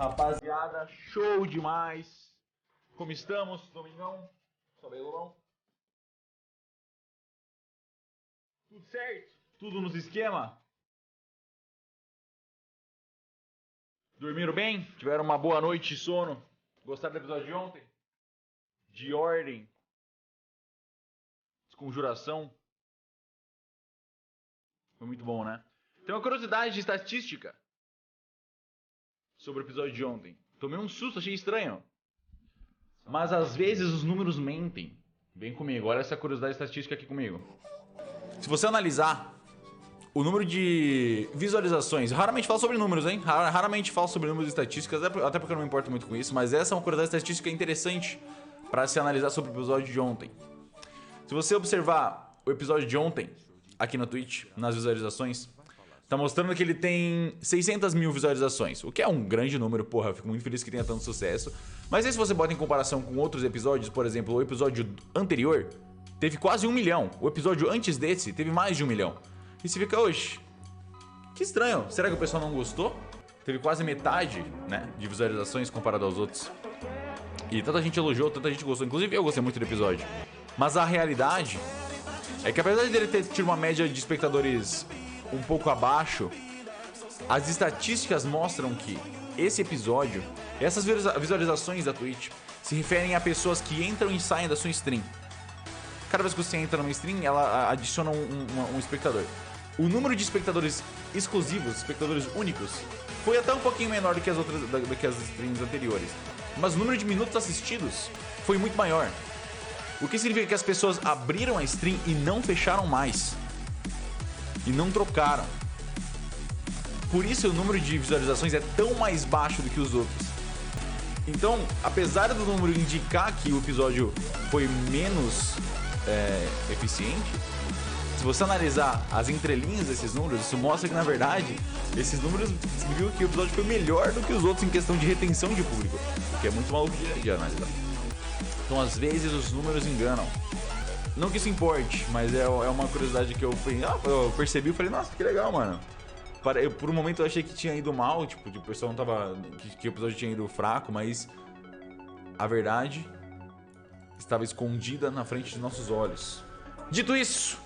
Rapaziada, show demais! Como estamos, Domingão? Sobe aí, Lobão. Tudo certo? Tudo nos esquema? Dormiram bem? Tiveram uma boa noite de sono? Gostaram do episódio de ontem? De ordem? Desconjuração? Foi muito bom, né? Tem uma curiosidade de estatística sobre o episódio de ontem. Tomei um susto, achei estranho. Mas às vezes os números mentem. Vem comigo, olha essa curiosidade estatística aqui comigo. Se você analisar o número de visualizações, eu raramente falo sobre números, hein? Raramente falo sobre números e estatísticas, até porque eu não me importo muito com isso, mas essa é uma curiosidade estatística interessante para se analisar sobre o episódio de ontem. Se você observar o episódio de ontem aqui na Twitch, nas visualizações, tá mostrando que ele tem 600 mil visualizações, o que é um grande número, porra, eu fico muito feliz que tenha tanto sucesso. Mas aí se você bota em comparação com outros episódios, por exemplo, o episódio anterior teve quase 1 milhão, o episódio antes desse teve mais de 1 milhão. E você fica, oxe, que estranho, será que o pessoal não gostou? Teve quase metade, né, de visualizações comparado aos outros. E tanta gente elogiou, tanta gente gostou, inclusive eu gostei muito do episódio. Mas a realidade é que apesar dele ter tido uma média de espectadores um pouco abaixo, as estatísticas mostram que esse episódio, essas visualizações da Twitch, se referem a pessoas que entram e saem da sua stream. Cada vez que você entra numa stream, ela adiciona um espectador. O número de espectadores exclusivos, espectadores únicos, foi até um pouquinho menor do que as streams anteriores. Mas o número de minutos assistidos foi muito maior. O que significa que as pessoas abriram a stream e não fecharam mais. E não trocaram. Por isso o número de visualizações é tão mais baixo do que os outros. Então, apesar do número indicar que o episódio foi menos eficiente, se você analisar as entrelinhas desses números, isso mostra que na verdade esses números significam que o episódio foi melhor do que os outros em questão de retenção de público, o que é muito maluco de analisar. Então às vezes os números enganam. Não que isso importe, mas é uma curiosidade que eu percebi e falei, nossa, que legal, mano. Por um momento eu achei que tinha ido mal, tipo, o pessoal não tava. Que o episódio tinha ido fraco, mas a verdade estava escondida na frente de nossos olhos. Dito isso,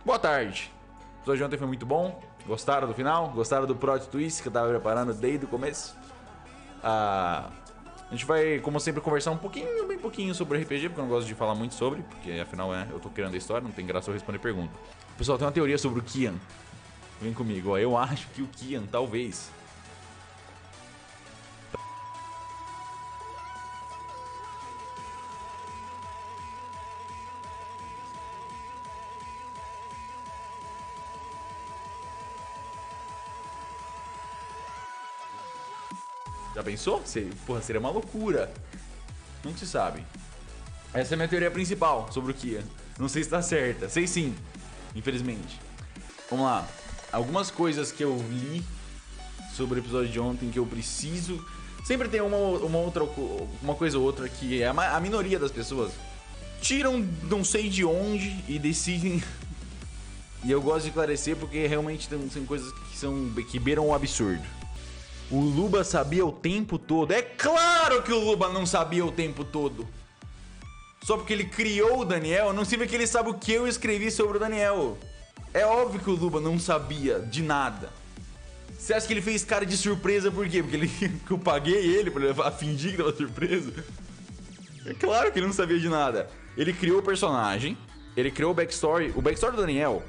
boa tarde. O episódio de ontem foi muito bom. Gostaram do final? Gostaram do plot twist que eu tava preparando desde o começo? A gente vai, como sempre, conversar bem pouquinho sobre RPG, porque eu não gosto de falar muito sobre, porque afinal eu tô criando a história, não tem graça eu responder pergunta. Pessoal, tem uma teoria sobre o Kian. Vem comigo, ó. Eu acho que o Kian, talvez. Já pensou? Porra, seria uma loucura. Nunca se sabe. Essa é a minha teoria principal sobre o Kian. Não sei se tá certa. Sei sim, infelizmente. Vamos lá. Algumas coisas que eu li sobre o episódio de ontem que eu preciso. Sempre tem uma coisa ou outra que é a minoria das pessoas tiram não sei de onde e decidem. E eu gosto de esclarecer porque realmente são coisas que beiram o absurdo. O Luba sabia o tempo todo. É claro que o Luba não sabia o tempo todo. Só porque ele criou o Daniel, não significa que ele sabe o que eu escrevi sobre o Daniel. É óbvio que o Luba não sabia de nada. Você acha que ele fez cara de surpresa por quê? Porque eu paguei ele pra fingir que tava surpreso? É claro que ele não sabia de nada. Ele criou o personagem, ele criou o backstory. O backstory do Daniel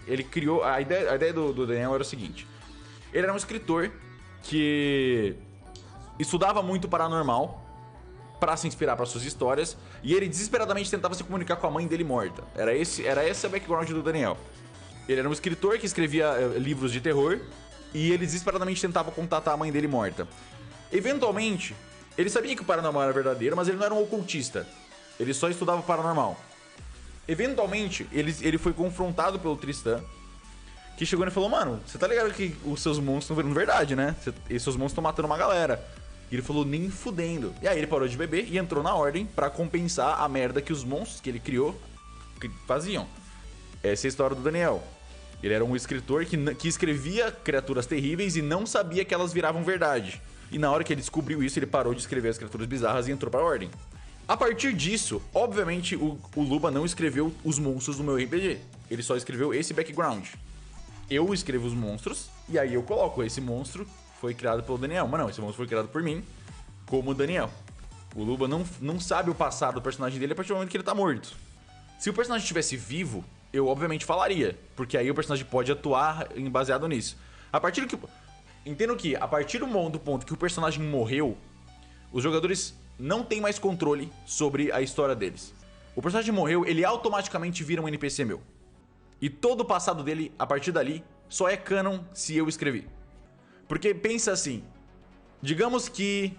ele criou. A ideia do Daniel era o seguinte: ele era um escritor que estudava muito paranormal para se inspirar para suas histórias, e ele desesperadamente tentava se comunicar com a mãe dele morta. Era esse o background do Daniel. Ele era um escritor que escrevia livros de terror, e ele desesperadamente tentava contatar a mãe dele morta. Eventualmente, ele sabia que o paranormal era verdadeiro, mas ele não era um ocultista. Ele só estudava paranormal. Eventualmente, ele foi confrontado pelo Tristan, que chegou e falou: mano, você tá ligado que os seus monstros estão virando verdade, né? E seus monstros estão matando uma galera. E ele falou: nem fudendo. E aí ele parou de beber e entrou na ordem pra compensar a merda que os monstros que ele criou faziam. Essa é a história do Daniel. Ele era um escritor que escrevia criaturas terríveis e não sabia que elas viravam verdade. E na hora que ele descobriu isso, ele parou de escrever as criaturas bizarras e entrou pra Ordem. A partir disso, obviamente, o Luba não escreveu os monstros do meu RPG. Ele só escreveu esse background. Eu escrevo os monstros, e aí eu coloco, esse monstro foi criado pelo Daniel. Mas não, esse monstro foi criado por mim, como Daniel. O Luba não sabe o passado do personagem dele a partir do momento que ele tá morto. Se o personagem estivesse vivo, eu obviamente falaria, porque aí o personagem pode atuar baseado nisso. A partir do que... Entendo que, a partir do ponto que o personagem morreu, os jogadores não têm mais controle sobre a história deles. O personagem morreu, ele automaticamente vira um NPC meu. E todo o passado dele, a partir dali, só é canon se eu escrevi. Porque pensa assim, digamos que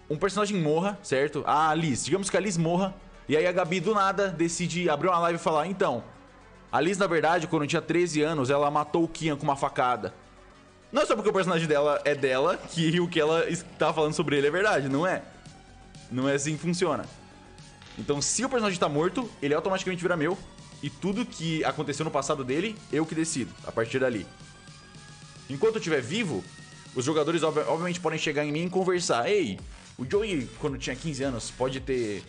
um personagem morra, certo? A Liz, digamos que a Liz morra, e aí a Gabi do nada decide abrir uma live e falar, então, a Liz na verdade, quando tinha 13 anos, ela matou o Kian com uma facada. Não é só porque o personagem dela é dela que o que ela está falando sobre ele é verdade, não é? Não é assim que funciona. Então, se o personagem tá morto, ele automaticamente vira meu. E tudo que aconteceu no passado dele, eu que decido, a partir dali. Enquanto eu estiver vivo, os jogadores obviamente podem chegar em mim e conversar. Ei, o Joey, quando tinha 15 anos, pode ter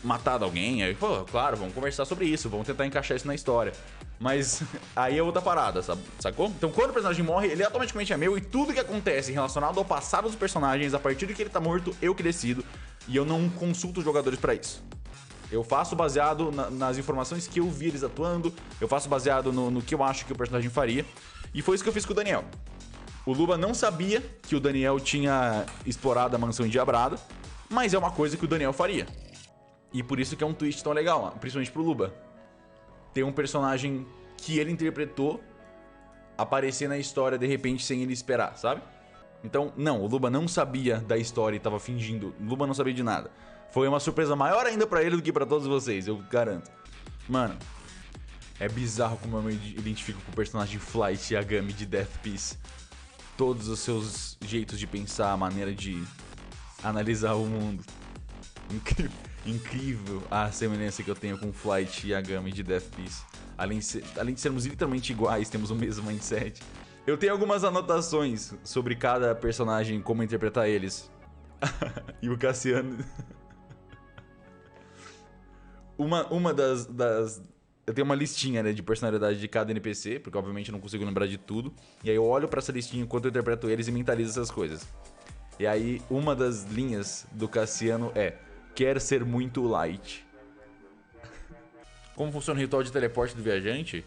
matado alguém? Aí, pô, claro, vamos conversar sobre isso, vamos tentar encaixar isso na história. Mas aí é outra parada, sacou? Então quando o personagem morre, ele automaticamente é meu e tudo que acontece relacionado ao passado dos personagens, a partir de que ele tá morto, eu que decido. E eu não consulto os jogadores pra isso. Eu faço baseado nas informações que eu vi eles atuando, eu faço baseado no que eu acho que o personagem faria. E foi isso que eu fiz com o Daniel. O Luba não sabia que o Daniel tinha explorado a mansão endiabrada, mas é uma coisa que o Daniel faria. E por isso que é um twist tão legal, principalmente pro Luba. Ter um personagem que ele interpretou aparecer na história de repente sem ele esperar, sabe? Então, não, o Luba não sabia da história e tava fingindo. O Luba não sabia de nada. Foi uma surpresa maior ainda pra ele do que pra todos vocês, eu garanto. Mano, é bizarro como eu me identifico com o personagem Flight Yagami de Death Piece. Todos os seus jeitos de pensar, a maneira de analisar o mundo. Incrível a semelhança que eu tenho com Flight Yagami de Death Piece. Além de sermos literalmente iguais, temos o mesmo mindset. Eu tenho algumas anotações sobre cada personagem, como interpretar eles. E o Cassiano... Uma das... Eu tenho uma listinha, né, de personalidade de cada NPC, porque obviamente eu não consigo lembrar de tudo. E aí eu olho pra essa listinha enquanto eu interpreto eles e mentalizo essas coisas. E aí uma das linhas do Cassiano é: quer ser muito light. Como funciona o ritual de teleporte do viajante?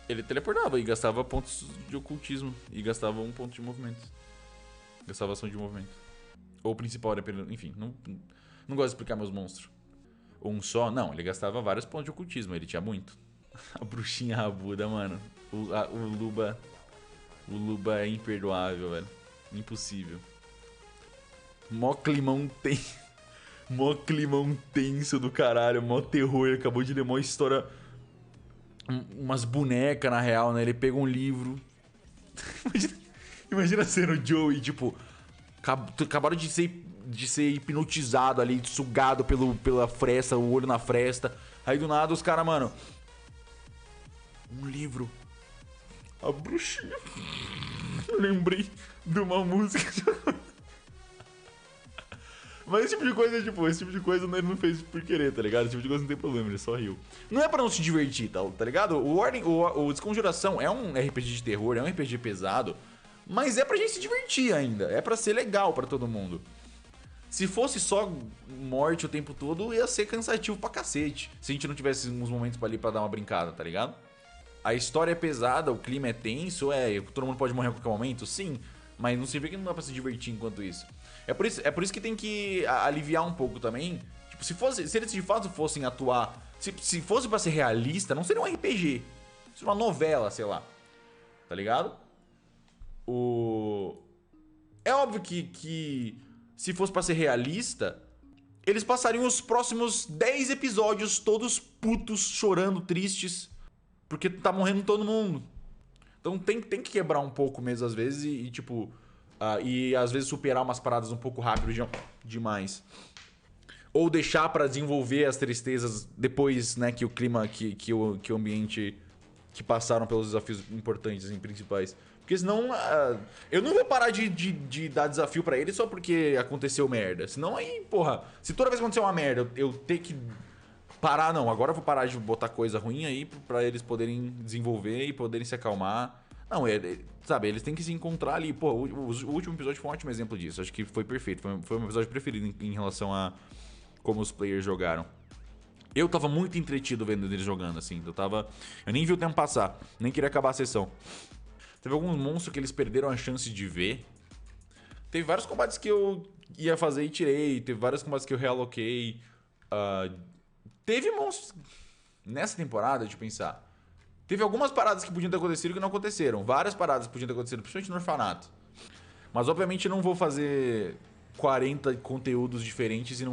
Ele teleportava e gastava pontos de ocultismo. E gastava um ponto de movimento. Gastava ação de movimento. Ou o principal, dependendo. Enfim, não gosto de explicar meus monstros. Um só? Não, ele gastava vários pontos de ocultismo. Ele tinha muito. A bruxinha rabuda, mano. O Luba é imperdoável, velho. Impossível. Mó climão tenso do caralho. Mó terror. Ele acabou de ler mó história... Umas bonecas, na real, né? Ele pega um livro. Imagina sendo o Joey, tipo... Acabaram de ser hipnotizado ali, sugado pela fresta, o olho na fresta. Aí do nada os caras, mano... Um livro. A bruxinha. Eu lembrei de uma música. Mas esse tipo de coisa ele não fez por querer, tá ligado? Esse tipo de coisa não tem problema, ele só riu. Não é pra não se divertir, tá ligado? O Desconjuração é um RPG de terror, é um RPG pesado, mas é pra gente se divertir ainda. É pra ser legal pra todo mundo. Se fosse só morte o tempo todo, ia ser cansativo pra cacete. Se a gente não tivesse uns momentos ali pra dar uma brincada, tá ligado? A história é pesada, o clima é tenso, todo mundo pode morrer a qualquer momento, sim. Mas não significa que não dá pra se divertir enquanto isso. É por isso que tem que aliviar um pouco também. Tipo, se eles de fato fossem atuar... Se fosse pra ser realista, não seria um RPG. Seria uma novela, sei lá. Tá ligado? É óbvio que se fosse pra ser realista, eles passariam os próximos 10 episódios todos putos, chorando, tristes, porque tá morrendo todo mundo. Então tem que quebrar um pouco mesmo às vezes e tipo... e às vezes superar umas paradas um pouco rápido demais. Ou deixar pra desenvolver as tristezas depois, né, que o clima, que o ambiente que passaram pelos desafios importantes, assim, principais. Porque senão eu não vou parar de dar desafio pra eles só porque aconteceu merda. Senão aí, porra, se toda vez que acontecer uma merda eu ter que parar, não, agora eu vou parar de botar coisa ruim aí pra eles poderem desenvolver e poderem se acalmar. Não, sabe, eles têm que se encontrar ali. Pô, o último episódio foi um ótimo exemplo disso. Acho que foi perfeito. Foi o meu episódio preferido em relação a como os players jogaram. Eu tava muito entretido vendo eles jogando, assim. Eu nem vi o tempo passar. Nem queria acabar a sessão. Teve alguns monstros que eles perderam a chance de ver. Teve vários combates que eu ia fazer e tirei. Teve vários combates que eu realoquei. Teve monstros... Nessa temporada, deixa eu pensar. Teve algumas paradas que podiam ter acontecido que não aconteceram. Várias paradas que podiam ter acontecido, principalmente no orfanato. Mas obviamente eu não vou fazer 40 conteúdos diferentes e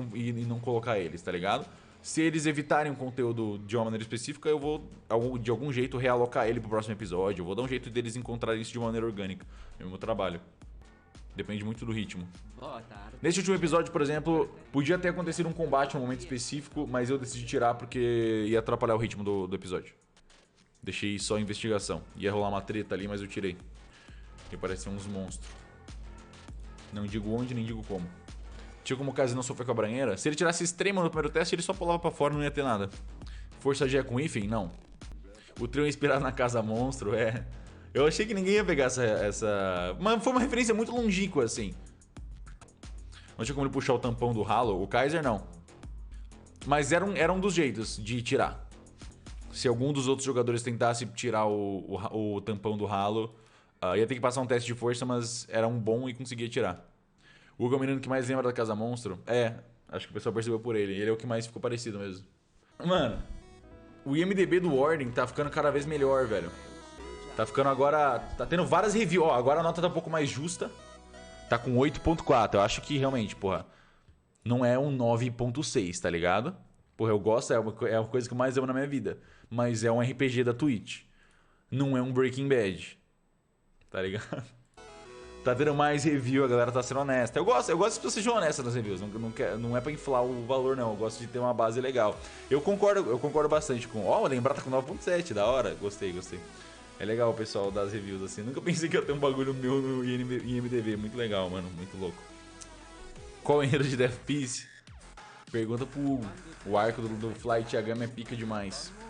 não colocar eles, tá ligado? Se eles evitarem um conteúdo de uma maneira específica, eu vou, de algum jeito, realocar ele pro próximo episódio. Eu vou dar um jeito deles encontrarem isso de maneira orgânica. É o meu trabalho. Depende muito do ritmo. Nesse último episódio, por exemplo, podia ter acontecido um combate em um momento específico, mas eu decidi tirar porque ia atrapalhar o ritmo do episódio. Deixei só a investigação. Ia rolar uma treta ali, mas eu tirei. Porque pareciam uns monstros. Não digo onde, nem digo como. Tinha como o Kazi não sofrer com a banheira. Se ele tirasse extremo no primeiro teste, ele só pulava pra fora e não ia ter nada. Força G é com hífen? Não. O trio é inspirado na Casa Monstro, é. Eu achei que ninguém ia pegar essa... Mas foi uma referência muito longínqua, assim. Não tinha como ele puxar o tampão do Halo. O Kaiser, não. Mas era um dos jeitos de tirar. Se algum dos outros jogadores tentasse tirar o tampão do Halo, ia ter que passar um teste de força, mas era um bom e conseguia tirar. O Hugo é o menino que mais lembra da Casa Monstro. Acho que o pessoal percebeu por ele. Ele é o que mais ficou parecido mesmo. Mano, o IMDB do Warden tá ficando cada vez melhor, velho. Tá ficando agora... Tá tendo várias reviews. Ó, agora a nota tá um pouco mais justa. Tá com 8.4. Eu acho que realmente, porra, não é um 9.6, tá ligado? Porra, eu gosto, é uma coisa que eu mais amo na minha vida. Mas é um RPG da Twitch. Não é um Breaking Bad. Tá ligado? Tá tendo mais review, a galera tá sendo honesta. Eu gosto que as pessoas sejam honestas nas reviews. Não é pra inflar o valor, não. Eu gosto de ter uma base legal. Eu concordo bastante com... Ó, lembrar tá com 9.7, da hora. Gostei. É legal o pessoal das reviews, assim. Nunca pensei que ia ter um bagulho meu no IMDb. Muito legal, mano. Muito louco. Qual o enredo de Death Piece? Pergunta pro Hugo. O arco do Flight Yagami é pica demais.